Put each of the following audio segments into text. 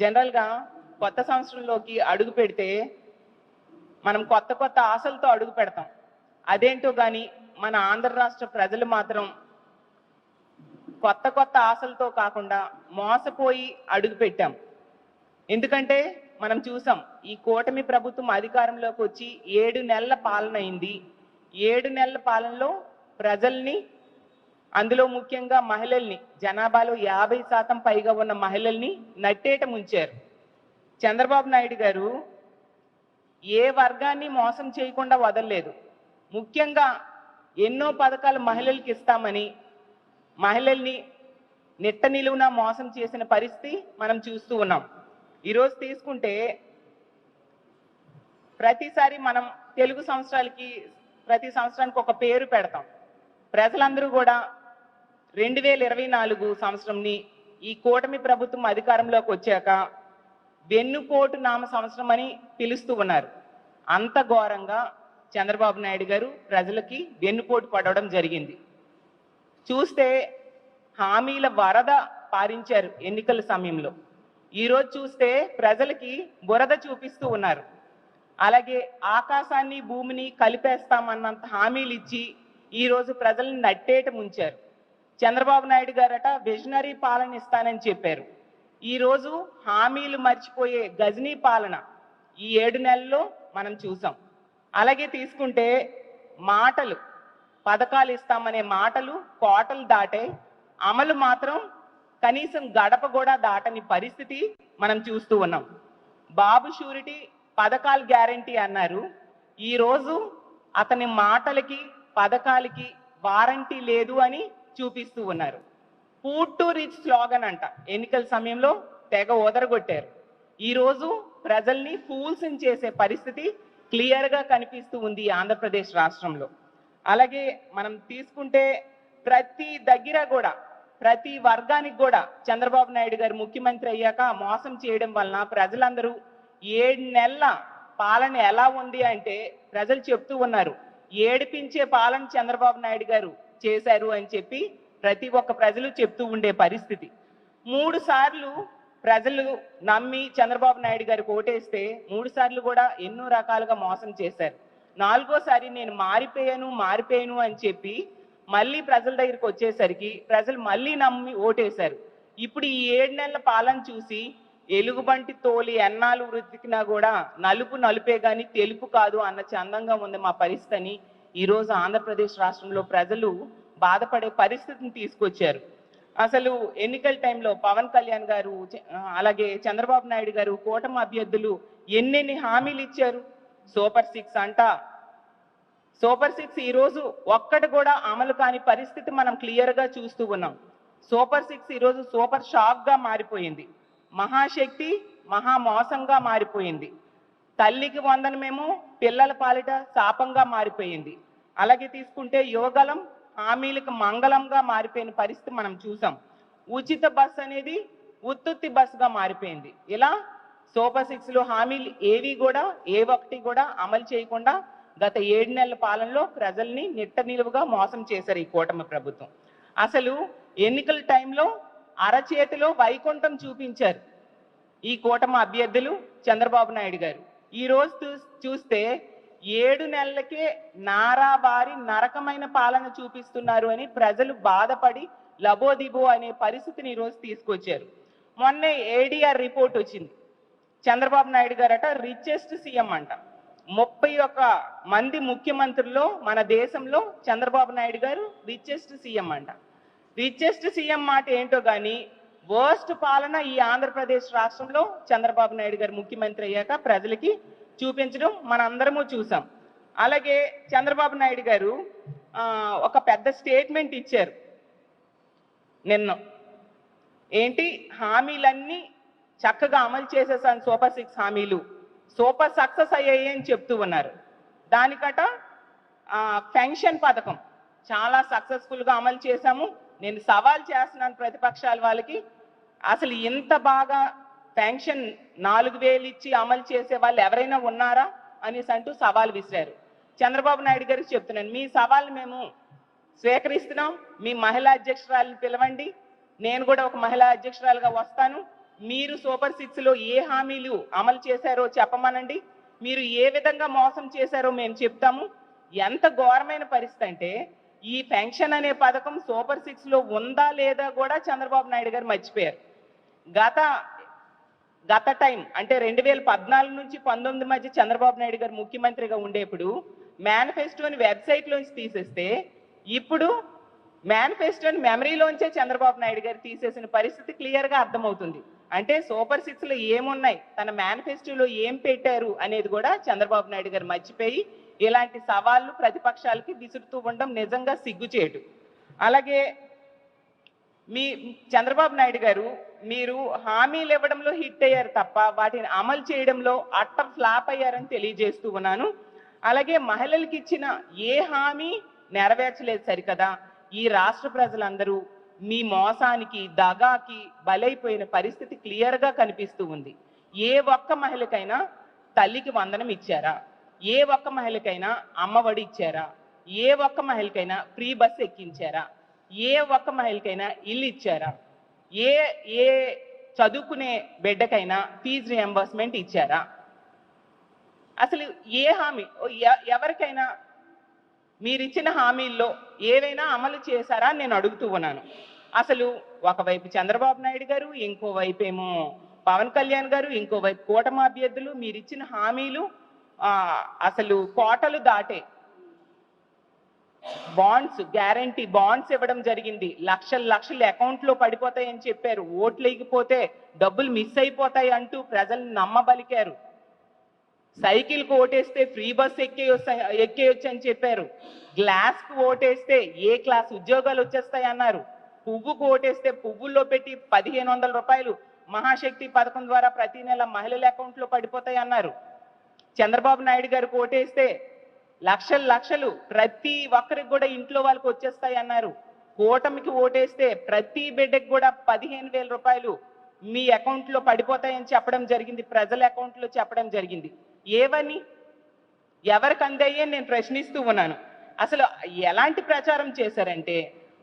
జనరల్గా కొత్త సంవత్సరంలోకి అడుగు పెడితే మనం కొత్త కొత్త ఆశలతో అడుగు పెడతాం. అదేంటో కానీ మన ఆంధ్ర రాష్ట్ర ప్రజలు మాత్రం కొత్త కొత్త ఆశలతో కాకుండా మోసపోయి అడుగు పెట్టాం. ఎందుకంటే మనం చూసాం, ఈ కూటమి ప్రభుత్వం అధికారంలోకి వచ్చి 7 నెలల పాలన అయింది. 7 నెలల పాలనలో ప్రజల్ని, అందులో ముఖ్యంగా మహిళల్ని, జనాభాలో 50% పైగా ఉన్న మహిళల్ని నట్టేట ముంచారు. చంద్రబాబు నాయుడు గారు ఏ వర్గాన్ని మోసం చేయకుండా వదలలేదు. ముఖ్యంగా ఎన్నో పథకాలు మహిళలకి ఇస్తామని మహిళల్ని నిట్ట నిలువున మోసం చేసిన పరిస్థితి మనం చూస్తూ ఉన్నాం. ఈరోజు తీసుకుంటే ప్రతిసారి మనం తెలుగు సంవత్సరాలకి ప్రతి సంవత్సరానికి ఒక పేరు పెడతాం. ప్రజలందరూ కూడా 2024 సంవత్సరంని ఈ కూటమి ప్రభుత్వం అధికారంలోకి వచ్చాక వెన్నుపోటు నామ సంవత్సరం అని పిలుస్తూ ఉన్నారు. అంత ఘోరంగా చంద్రబాబు నాయుడు గారు ప్రజలకి వెన్నుపోటు పడడం జరిగింది. చూస్తే హామీల వరద పారించారు ఎన్నికల సమయంలో. ఈరోజు చూస్తే ప్రజలకి బురద చూపిస్తూ ఉన్నారు. అలాగే ఆకాశాన్ని భూమిని కలిపేస్తామన్నంత హామీలు ఇచ్చి ఈరోజు ప్రజల్ని నట్టేట ముంచారు. చంద్రబాబు నాయుడు గారట విజనరీ పాలన ఇస్తానని చెప్పారు. ఈరోజు హామీలు మర్చిపోయే గజనీ పాలన ఈ 7 నెలల్లో మనం చూసాం. అలాగే తీసుకుంటే మాటలు, పథకాలు ఇస్తామనే మాటలు కోటలు దాటే, అమలు మాత్రం కనీసం గడప కూడా దాటని పరిస్థితి మనం చూస్తూ ఉన్నాం. బాబు షూరిటీ పథకాలు గ్యారంటీ అన్నారు. ఈరోజు అతని మాటలకి పథకాలకి వారంటీ లేదు అని చూపిస్తూ ఉన్నారు. ఫుడ్ టు రిచ్ స్లోగన్ అంట ఎన్నికల సమయంలో తెగ ఓదరగొట్టారు. ఈరోజు ప్రజల్ని ఫూల్స్ చేసే పరిస్థితి క్లియర్గా కనిపిస్తూ ఉంది ఆంధ్రప్రదేశ్ రాష్ట్రంలో. అలాగే మనం తీసుకుంటే ప్రతి దగ్గర కూడా, ప్రతి వర్గానికి కూడా చంద్రబాబు నాయుడు గారు ముఖ్యమంత్రి అయ్యాక మోసం చేయడం వలన ప్రజలందరూ 7 నెలల పాలన ఎలా ఉంది అంటే ప్రజలు చెప్తూ ఉన్నారు, ఏడిపించే పాలన చంద్రబాబు నాయుడు గారు చేశారు అని చెప్పి ప్రతి ఒక్క ప్రజలు చెప్తూ ఉండే పరిస్థితి. 3 సార్లు ప్రజలు నమ్మి చంద్రబాబు నాయుడు గారికి ఓటేస్తే 3 సార్లు కూడా ఎన్నో రకాలుగా మోసం చేశారు. 4గోసారి నేను మారిపోయాను అని చెప్పి మళ్ళీ ప్రజల దగ్గరికి వచ్చేసరికి ప్రజలు మళ్ళీ నమ్మి ఓటేశారు. ఇప్పుడు ఈ 7 నెలల పాలన చూసి ఎలుగుబంటి తోలి ఎన్నాళ్ళు వృత్తికినా కూడా నలుపు నలుపే కానీ తెలుపు కాదు అన్న చందంగా ఉంది మా పరిస్థితి అని ఈరోజు ఆంధ్రప్రదేశ్ రాష్ట్రంలో ప్రజలు బాధపడే పరిస్థితిని తీసుకొచ్చారు. అసలు ఎన్నికల టైంలో పవన్ కళ్యాణ్ గారు, అలాగే చంద్రబాబు నాయుడు గారు, కూటమి అభ్యర్థులు ఎన్నెన్ని హామీలు ఇచ్చారు. సూపర్ 6 అంట. సూపర్ 6 ఈరోజు ఒక్కటి కూడా అమలు కాని పరిస్థితి మనం క్లియర్గా చూస్తూ ఉన్నాం. సూపర్ 6 ఈరోజు సూపర్ షాక్గా మారిపోయింది. మహాశక్తి మహా మోసంగా మారిపోయింది. తల్లికి వందనమేమో పిల్లల పాలిట శాపంగా మారిపోయింది. అలాగే తీసుకుంటే యువగలం హామీలకు మంగళంగా మారిపోయిన పరిస్థితి మనం చూసాం. ఉచిత బస్ అనేది ఉత్తుత్తి బస్సుగా మారిపోయింది. ఇలా సూపర్ 6లో హామీలు ఏవి కూడా ఏ ఒక్కటి కూడా అమలు చేయకుండా గత 7 నెలల పాలనలో ప్రజల్ని నిట్ట నిలువుగా మోసం చేశారు ఈ కూటమి ప్రభుత్వం. అసలు ఎన్నికల టైంలో అరచేతిలో వైకుంఠం చూపించారు ఈ కూటమి అభ్యర్థులు చంద్రబాబు నాయుడు గారు. ఈ రోజు చూస్తే 7 నెలలకే నారావారి నరకమైన పాలన చూపిస్తున్నారు అని ప్రజలు బాధపడి లబోదిబో అనే పరిస్థితిని ఈరోజు తీసుకొచ్చారు. మొన్నే ADR రిపోర్ట్ వచ్చింది. చంద్రబాబు నాయుడు గారట రిచెస్ట్ సీఎం అంట. 31 మంది ముఖ్యమంత్రుల్లో మన దేశంలో చంద్రబాబు నాయుడు గారు రిచెస్ట్ సీఎం అంట. రిచెస్ట్ సీఎం మాట ఏంటో కానీ వర్స్ట్ పాలన ఈ ఆంధ్రప్రదేశ్ రాష్ట్రంలో చంద్రబాబు నాయుడు గారు ముఖ్యమంత్రి అయ్యాక ప్రజలకి చూపించడం మనందరము చూసాం. అలాగే చంద్రబాబు నాయుడు గారు ఒక పెద్ద స్టేట్మెంట్ ఇచ్చారు నిన్న. ఏంటి, హామీలన్నీ చక్కగా అమలు చేసేసాను, సూపర్ 6 హామీలు సూపర్ సక్సెస్ అయ్యాయి అని చెప్తూ ఉన్నారు. దానికట పెన్షన్ పథకం చాలా సక్సెస్ఫుల్గా అమలు చేశాము. నేను సవాల్ చేస్తున్నాను ప్రతిపక్షాల వాళ్ళకి, అసలు ఇంత బాగా పెన్షన్ 4000 ఇచ్చి అమలు చేసే వాళ్ళు ఎవరైనా ఉన్నారా అనేసి అంటూ సవాల్ విసిరారు. చంద్రబాబు నాయుడు గారికి చెప్తున్నాను, మీ సవాల్ మేము స్వీకరిస్తున్నాం. మీ మహిళా అధ్యక్షురాలను పిలవండి, నేను కూడా ఒక మహిళా అధ్యక్షురాలుగా వస్తాను. మీరు సూపర్ 6లో ఏ హామీలు అమలు చేశారో చెప్పమనండి. మీరు ఏ విధంగా మోసం చేశారో మేము చెప్తాము. ఎంత ఘోరమైన పరిస్థితి అంటే ఈ పెన్షన్ అనే పథకం సూపర్ 6లో ఉందా లేదా కూడా చంద్రబాబు నాయుడు గారు మర్చిపోయారు. గత టైం అంటే 2014 నుంచి 19 మధ్య చంద్రబాబు నాయుడు గారు ముఖ్యమంత్రిగా ఉండేప్పుడు మేనిఫెస్టోని వెబ్సైట్లోంచి తీసేస్తే ఇప్పుడు మేనిఫెస్టోని మెమరీలోంచే చంద్రబాబు నాయుడు గారు తీసేసిన పరిస్థితి క్లియర్గా అర్థమవుతుంది. అంటే సూపర్ 6లో ఏమున్నాయి, తన మేనిఫెస్టోలో ఏం పెట్టారు అనేది కూడా చంద్రబాబు నాయుడు గారు మర్చిపోయి ఇలాంటి సవాళ్లు ప్రతిపక్షాలకి విసురుతూ ఉండడం నిజంగా సిగ్గుచేటు. అలాగే మీ చంద్రబాబు నాయుడు గారు మీరు హామీలు ఇవ్వడంలో హిట్ అయ్యారు తప్ప వాటిని అమలు చేయడంలో అట్టర్ ఫ్లాప్ అయ్యారని తెలియజేస్తూ ఉన్నాను. అలాగే మహిళలకు ఇచ్చిన ఏ హామీ నెరవేర్చలేదు సరికదా. ఈ రాష్ట్ర ప్రజలందరూ మీ మోసానికి దగాకి బలైపోయిన పరిస్థితి క్లియర్గా కనిపిస్తూ ఉంది. ఏ ఒక్క మహిళకైనా తల్లికి వందనం ఇచ్చారా? ఏ ఒక్క మహిళకైనా అమ్మఒడి ఇచ్చారా? ఏ ఒక్క మహిళకైనా ఫ్రీ బస్ ఎక్కించారా? ఏ ఒక్క మహిళకైనా ఇల్లు ఇచ్చారా? ఏ చదువుకునే బిడ్డకైనా ఫీజు రియంబర్స్మెంట్ ఇచ్చారా? అసలు ఏ హామీ ఎవరికైనా మీరిచ్చిన హామీల్లో ఏవైనా అమలు చేశారా అని నేను అడుగుతూ ఉన్నాను. అసలు ఒకవైపు చంద్రబాబు నాయుడు గారు, ఇంకోవైపు ఏమో పవన్ కళ్యాణ్ గారు, ఇంకోవైపు కూటమి అభ్యర్థులు మీరిచ్చిన హామీలు అసలు కోటలు దాటే బాండ్స్, గ్యారంటీ బాండ్స్ ఇవ్వడం జరిగింది. లక్షలు అకౌంట్లో పడిపోతాయని చెప్పారు. ఓట్లు ఎగిపోతే డబ్బులు మిస్ అయిపోతాయి అంటూ ప్రజల్ని నమ్మబలికారు. సైకిల్కు ఓటేస్తే ఫ్రీ బస్ ఎక్కేయొచ్చు అని చెప్పారు. గ్లాస్కు ఓటేస్తే ఏ క్లాస్ ఉద్యోగాలు వచ్చేస్తాయి అన్నారు. పువ్వుకు ఓటేస్తే పువ్వుల్లో పెట్టి 1500 రూపాయలు మహాశక్తి పథకం ద్వారా ప్రతి నెల మహిళల అకౌంట్లో పడిపోతాయి అన్నారు. చంద్రబాబు నాయుడు గారికి ఓటేస్తే లక్షలు ప్రతి ఒక్కరికి కూడా ఇంట్లో వాళ్ళకి వచ్చేస్తాయి అన్నారు. కూటమికి ఓటేస్తే ప్రతి బిడ్డకి కూడా 15,000 రూపాయలు మీ అకౌంట్లో పడిపోతాయని చెప్పడం జరిగింది. ప్రజల అకౌంట్లో చెప్పడం జరిగింది. ఏవని ఎవరికి అందాయి నేను ప్రశ్నిస్తూ ఉన్నాను. అసలు ఎలాంటి ప్రచారం చేశారంటే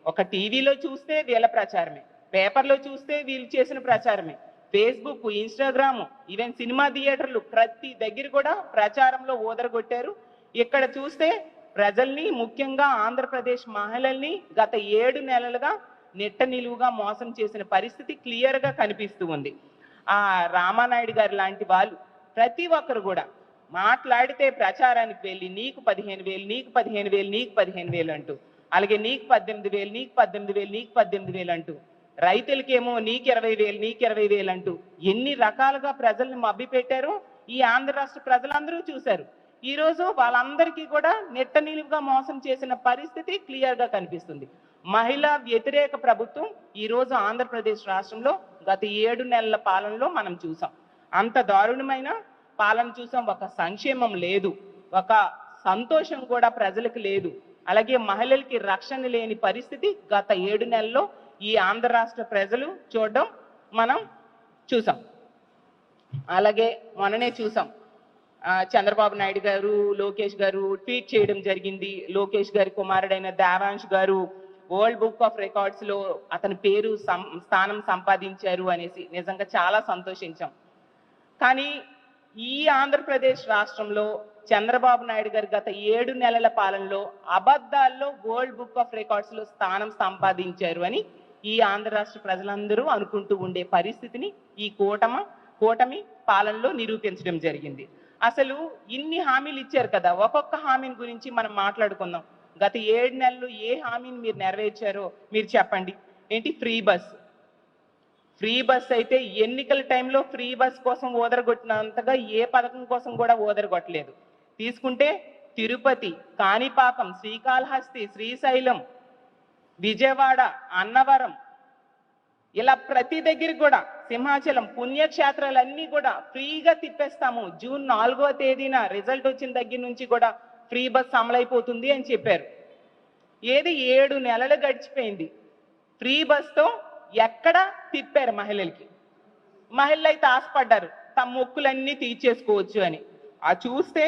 ఒక టీవీలో చూస్తే వీళ్ళ ప్రచారమే, పేపర్లో చూస్తే వీళ్ళు చేసిన ప్రచారమే, ఫేస్బుక్, ఇన్స్టాగ్రామ్, ఈవెన్ సినిమా థియేటర్లు ప్రతి దగ్గర కూడా ప్రచారంలో ఊదరగొట్టారు. ఇక్కడ చూస్తే ప్రజల్ని, ముఖ్యంగా ఆంధ్రప్రదేశ్ మహిళల్ని గత 7 నెలలుగా నెట్ట నిలువుగా మోసం చేసిన పరిస్థితి క్లియర్గా కనిపిస్తూ ఉంది. ఆ రామానాయుడు గారు లాంటి వాళ్ళు ప్రతి ఒక్కరు కూడా మాట్లాడితే ప్రచారానికి వెళ్ళి నీకు 15,000, నీకు 15,000, నీకు 15,000 అంటూ, అలాగే నీకు 18,000, నీకు 18,000, నీకు 18,000 అంటూ, రైతులకేమో నీకు 20,000, నీకు 20,000 అంటూ ఎన్ని రకాలుగా ప్రజల్ని మభ్య పెట్టారో ఈ ఆంధ్ర రాష్ట్ర ప్రజలందరూ చూశారు. ఈరోజు వాళ్ళందరికీ కూడా నెట్ట నిలువుగా మోసం చేసిన పరిస్థితి క్లియర్గా కనిపిస్తుంది. మహిళా వ్యతిరేక ప్రభుత్వం ఈరోజు ఆంధ్రప్రదేశ్ రాష్ట్రంలో గత 7 నెలల పాలనలో మనం చూసాం. అంత దారుణమైన పాలన చూసాం. ఒక సంక్షేమం లేదు, ఒక సంతోషం కూడా ప్రజలకు లేదు. అలాగే మహిళలకి రక్షణ లేని పరిస్థితి గత 7 నెలల్లో ఈ ఆంధ్ర రాష్ట్ర ప్రజలు చూడడం మనం చూసాం. అలాగే మొన్ననే చూసాం చంద్రబాబు నాయుడు గారు, లోకేష్ గారు ట్వీట్ చేయడం జరిగింది. లోకేష్ గారి కుమారుడైన దేవాంశ్ గారు వరల్డ్ బుక్ ఆఫ్ రికార్డ్స్ లో అతని పేరు స్థానం సంపాదించారు అనేసి నిజంగా చాలా సంతోషించాం. కానీ ఈ ఆంధ్రప్రదేశ్ రాష్ట్రంలో చంద్రబాబు నాయుడు గారు గత 7 నెలల పాలనలో అబద్ధాల్లో వరల్డ్ బుక్ ఆఫ్ రికార్డ్స్ లో స్థానం సంపాదించారు అని ఈ ఆంధ్ర రాష్ట్ర ప్రజలందరూ అనుకుంటూ ఉండే పరిస్థితిని ఈ కూటమి పాలనలో నిరూపించడం జరిగింది. అసలు ఇన్ని హామీలు ఇచ్చారు కదా, ఒక్కొక్క హామీని గురించి మనం మాట్లాడుకుందాం. గత 7 నెలలు ఏ హామీని మీరు నెరవేర్చారో మీరు చెప్పండి. ఏంటి ఫ్రీ బస్ అయితే ఎన్నికల టైంలో ఫ్రీ బస్ కోసం ఓదరగొట్టినంతగా ఏ పథకం కోసం కూడా ఓదరగొట్టలేదు. తీసుకుంటే తిరుపతి, కాణిపాకం, శ్రీకాళహస్తి, శ్రీశైలం, విజయవాడ, అన్నవరం, ఇలా ప్రతి దగ్గర కూడా సింహాచలం పుణ్యక్షేత్రాలన్నీ కూడా ఫ్రీగా తిప్పేస్తాము. జూన్ 4వ తేదీన రిజల్ట్ వచ్చిన దగ్గర నుంచి కూడా ఫ్రీ బస్ అమలైపోతుంది అని చెప్పారు. ఏది 7 నెలలు గడిచిపోయింది. ఫ్రీ బస్తో ఎక్కడ తిప్పారు మహిళలకి? మహిళలు అయితే ఆశపడ్డారు తమ మొక్కులన్నీ తీర్చేసుకోవచ్చు అని. ఆ చూస్తే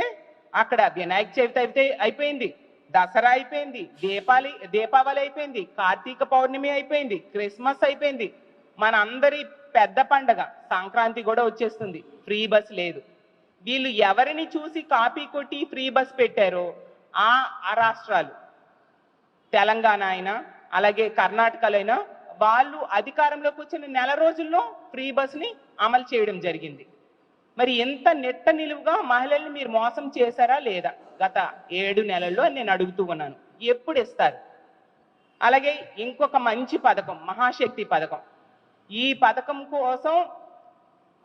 అక్కడ వినాయక చవితి అయితే అయిపోయింది, దసరా అయిపోయింది, దీపావళి అయిపోయింది, కార్తీక పౌర్ణమి అయిపోయింది, క్రిస్మస్ అయిపోయింది. మన అందరి పెద్ద పండగ సంక్రాంతి కూడా వచ్చేస్తుంది, ఫ్రీ బస్ లేదు. వీళ్ళు ఎవరిని చూసి కాపీ కొట్టి ఫ్రీ బస్ పెట్టారో ఆ రాష్ట్రాలు, తెలంగాణ అయినా అలాగే కర్ణాటకలో అయినా, వాళ్ళు అధికారంలోకి వచ్చిన నెల రోజుల్లో ఫ్రీ బస్ని అమలు చేయడం జరిగింది. మరి ఎంత నెట్ట నిలువుగా మహిళల్ని మీరు మోసం చేశారా లేదా గత 7 నెలల్లో అని నేను అడుగుతూ ఉన్నాను. ఎప్పుడు ఇస్తారు? అలాగే ఇంకొక మంచి పథకం మహాశక్తి పథకం. ఈ పథకం కోసం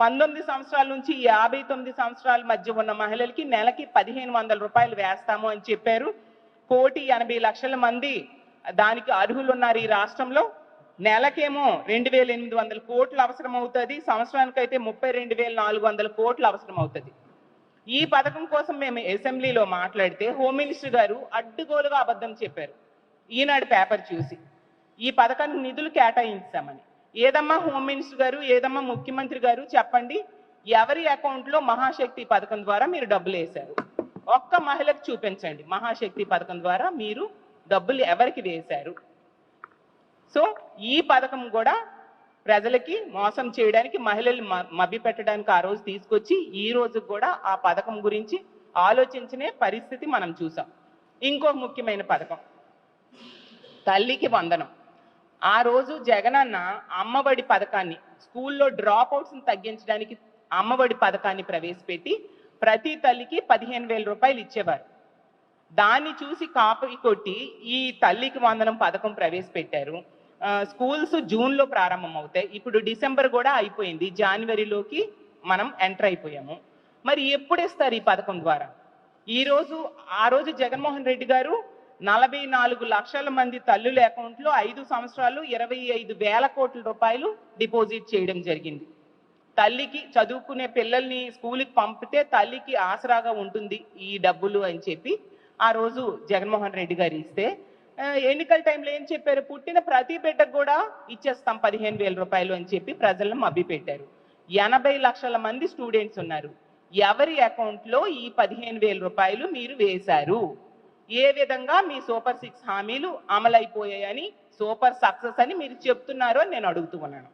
19 సంవత్సరాల నుంచి 59 సంవత్సరాల మధ్య ఉన్న మహిళలకి నెలకి 1500 రూపాయలు వేస్తాము అని చెప్పారు. 1,80,00,000 మంది దానికి అర్హులు ఉన్నారు ఈ రాష్ట్రంలో. నెలకేమో 2,800 కోట్లు అవసరం అవుతుంది, సంవత్సరానికైతే 32,400 కోట్లు అవసరం అవుతుంది. ఈ పథకం కోసం మేము అసెంబ్లీలో మాట్లాడితే హోమ్ మినిస్టర్ గారు అడ్డుగోలుగా అబద్ధం చెప్పారు ఈనాడు పేపర్ చూసి, ఈ పథకానికి నిధులు కేటాయించామని. ఏదమ్మా హోమ్ మినిస్టర్ గారు, ఏదమ్మా ముఖ్యమంత్రి గారు చెప్పండి, ఎవరి అకౌంట్లో మహాశక్తి పథకం ద్వారా మీరు డబ్బులు వేశారు? ఒక్క మహిళకు చూపించండి మహాశక్తి పథకం ద్వారా మీరు డబ్బులు ఎవరికి వేశారు. సో ఈ పథకం కూడా ప్రజలకి మోసం చేయడానికి, మహిళలు మభ్య పెట్టడానికి ఆ రోజు తీసుకొచ్చి ఈ రోజు కూడా ఆ పథకం గురించి ఆలోచించనే పరిస్థితి మనం చూసాం. ఇంకో ముఖ్యమైన పథకం తల్లికి వందనం. ఆ రోజు జగనన్న అమ్మఒడి పథకాన్ని, స్కూల్లో డ్రాప్ అవుట్స్ని తగ్గించడానికి అమ్మఒడి పథకాన్ని ప్రవేశపెట్టి ప్రతి తల్లికి 15,000 రూపాయలు ఇచ్చేవారు. దాన్ని చూసి కాపీ కొట్టి ఈ తల్లికి వందనం పథకం ప్రవేశపెట్టారు. స్కూల్స్ జూన్లో ప్రారంభం అవుతాయి, ఇప్పుడు డిసెంబర్ కూడా అయిపోయింది, జనవరిలోకి మనం ఎంటర్ అయిపోయాము. మరి ఎప్పుడు ఇస్తారు ఈ పథకం ద్వారా? ఆ రోజు జగన్మోహన్ రెడ్డి గారు 44 లక్షల మంది తల్లుల అకౌంట్లో 5 సంవత్సరాలు 25,000 కోట్ల రూపాయలు డిపాజిట్ చేయడం జరిగింది. తల్లికి చదువుకునే పిల్లల్ని స్కూల్కి పంపితే తల్లికి ఆసరాగా ఉంటుంది ఈ డబ్బులు అని చెప్పి ఆ రోజు జగన్మోహన్ రెడ్డి గారు ఇస్తే, ఎన్నికల టైంలో ఏం చెప్పారు? పుట్టిన ప్రతి బిడ్డకు కూడా ఇచ్చేస్తాం 15,000 రూపాయలు అని చెప్పి ప్రజలను మభ్యపెట్టారు. 80 లక్షల మంది స్టూడెంట్స్ ఉన్నారు. ఎవరి అకౌంట్లో ఈ 15,000 రూపాయలు మీరు వేశారు? ఏ విధంగా మీ సూపర్ 6 హామీలు అమలైపోయాయని, సూపర్ సక్సెస్ అని మీరు చెప్తున్నారో నేను అడుగుతూ ఉన్నాను.